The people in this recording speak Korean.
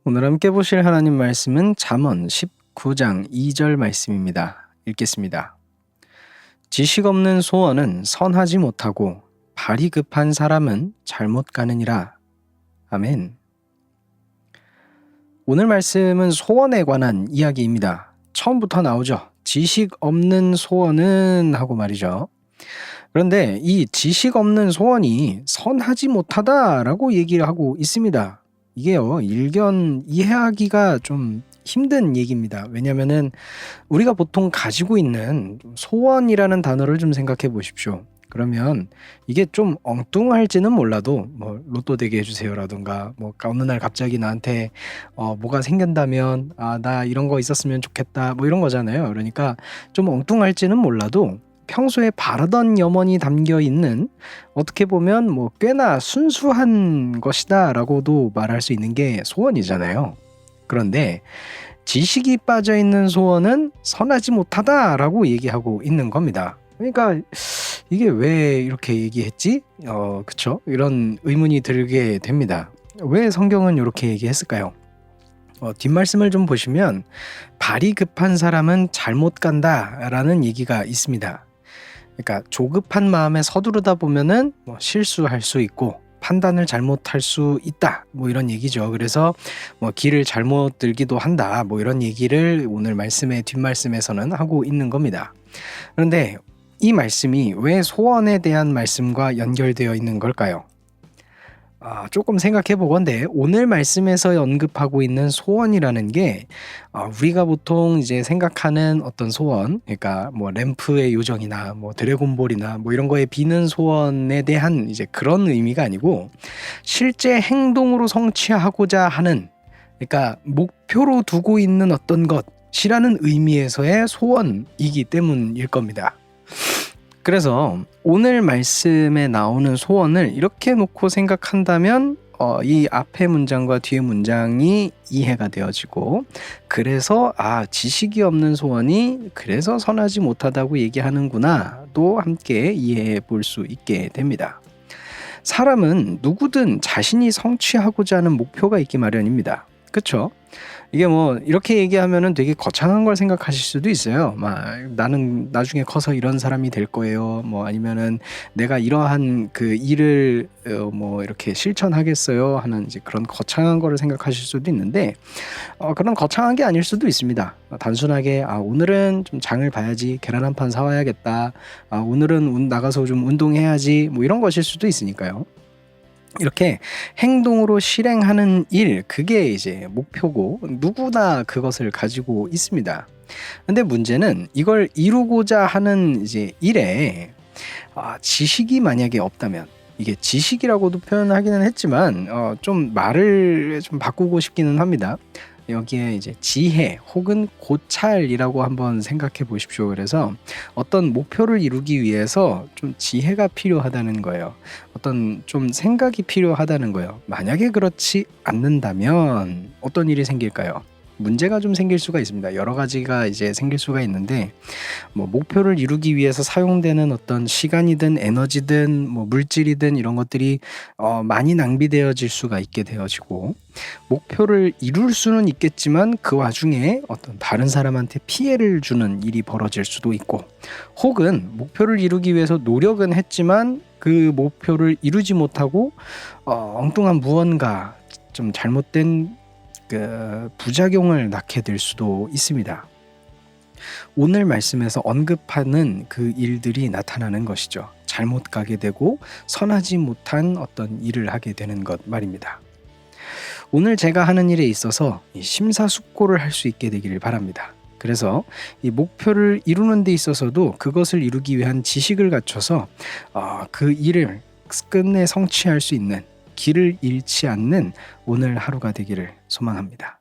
오늘 함께 보실 하나님 말씀은 잠언 19장 2절 말씀입니다. 읽겠습니다. 지식 없는 소원은 선하지 못하고 발이 급한 사람은 잘못 가느니라. 아멘. 오늘 말씀은 소원에 관한 이야기입니다. 처음부터 나오죠. 지식 없는 소원은 하고 말이죠. 그런데 이 지식 없는 소원이 선하지 못하다라고 얘기를 하고 있습니다. 이게요, 일견 이해하기가 좀 힘든 얘기입니다. 왜냐면은 우리가 보통 가지고 있는 소원이라는 단어를 좀 생각해 보십시오. 그러면 이게 좀 엉뚱할지는 몰라도 뭐 로또 되게 해주세요라든가 뭐 어느 날 갑자기 나한테 뭐가 생긴다면 나 이런 거 있었으면 좋겠다 뭐 이런 거잖아요. 그러니까 좀 엉뚱할지는 몰라도 평소에 바라던 염원이 담겨 있는 어떻게 보면 뭐 꽤나 순수한 것이다라고도 말할 수 있는 게 소원이잖아요. 그런데 지식이 빠져 있는 소원은 선하지 못하다라고 얘기하고 있는 겁니다. 그러니까 이게 왜 이렇게 얘기했지? 그쵸? 이런 의문이 들게 됩니다. 왜 성경은 이렇게 얘기했을까요? 뒷말씀을 좀 보시면 발이 급한 사람은 잘못 간다라는 얘기가 있습니다. 그러니까 조급한 마음에 서두르다 보면은 뭐 실수할 수 있고 판단을 잘못할 수 있다 뭐 이런 얘기죠. 그래서 뭐 길을 잘못 들기도 한다 뭐 이런 얘기를 오늘 말씀의 뒷말씀에서는 하고 있는 겁니다. 그런데 이 말씀이 왜 소원에 대한 말씀과 연결되어 있는 걸까요? 조금 생각해 보건대 오늘 말씀에서 언급하고 있는 소원이라는 게 우리가 보통 이제 생각하는 어떤 소원, 그러니까 뭐 램프의 요정이나 뭐 드래곤볼이나 뭐 이런 거에 비는 소원에 대한 이제 그런 의미가 아니고 실제 행동으로 성취하고자 하는, 그러니까 목표로 두고 있는 어떤 것이라는 의미에서의 소원이기 때문일 겁니다. 그래서 오늘 말씀에 나오는 소원을 이렇게 놓고 생각한다면 이 앞의 문장과 뒤의 문장이 이해가 되어지고, 그래서 지식이 없는 소원이 그래서 선하지 못하다고 얘기하는구나 또 함께 이해해 볼 수 있게 됩니다. 사람은 누구든 자신이 성취하고자 하는 목표가 있기 마련입니다. 그렇죠? 이게 뭐 이렇게 얘기하면은 되게 거창한 걸 생각하실 수도 있어요. 나는 나중에 커서 이런 사람이 될 거예요. 뭐 아니면은 내가 이러한 그 일을 뭐 이렇게 실천하겠어요 하는 이제 그런 거창한 거를 생각하실 수도 있는데 그런 거창한 게 아닐 수도 있습니다. 단순하게 오늘은 좀 장을 봐야지, 계란 한 판 사와야겠다, 오늘은 나가서 좀 운동해야지 뭐 이런 것일 수도 있으니까요. 이렇게 행동으로 실행하는 일, 그게 이제 목표고 누구나 그것을 가지고 있습니다. 근데 문제는 이걸 이루고자 하는 이제 일에 지식이 만약에 없다면, 이게 지식이라고도 표현하기는 했지만 좀 말을 좀 바꾸고 싶기는 합니다. 여기에 이제 지혜 혹은 고찰이라고 한번 생각해 보십시오. 그래서 어떤 목표를 이루기 위해서 좀 지혜가 필요하다는 거예요. 어떤 좀 생각이 필요하다는 거예요. 만약에 그렇지 않는다면 어떤 일이 생길까요? 문제가 좀 생길 수가 있습니다. 여러 가지가 이제 생길 수가 있는데, 뭐 목표를 이루기 위해서 사용되는 어떤 시간이든 에너지든 뭐 물질이든 이런 것들이 많이 낭비되어질 수가 있게 되어지고, 목표를 이룰 수는 있겠지만 그 와중에 어떤 다른 사람한테 피해를 주는 일이 벌어질 수도 있고, 혹은 목표를 이루기 위해서 노력은 했지만 그 목표를 이루지 못하고 엉뚱한 무언가 좀 잘못된 그 부작용을 낳게 될 수도 있습니다. 오늘 말씀에서 언급하는 그 일들이 나타나는 것이죠. 잘못 가게 되고 선하지 못한 어떤 일을 하게 되는 것 말입니다. 오늘 제가 하는 일에 있어서 심사숙고를 할 수 있게 되기를 바랍니다. 그래서 이 목표를 이루는 데 있어서도 그것을 이루기 위한 지식을 갖춰서 그 일을 끝내 성취할 수 있는, 길을 잃지 않는 오늘 하루가 되기를 소망합니다.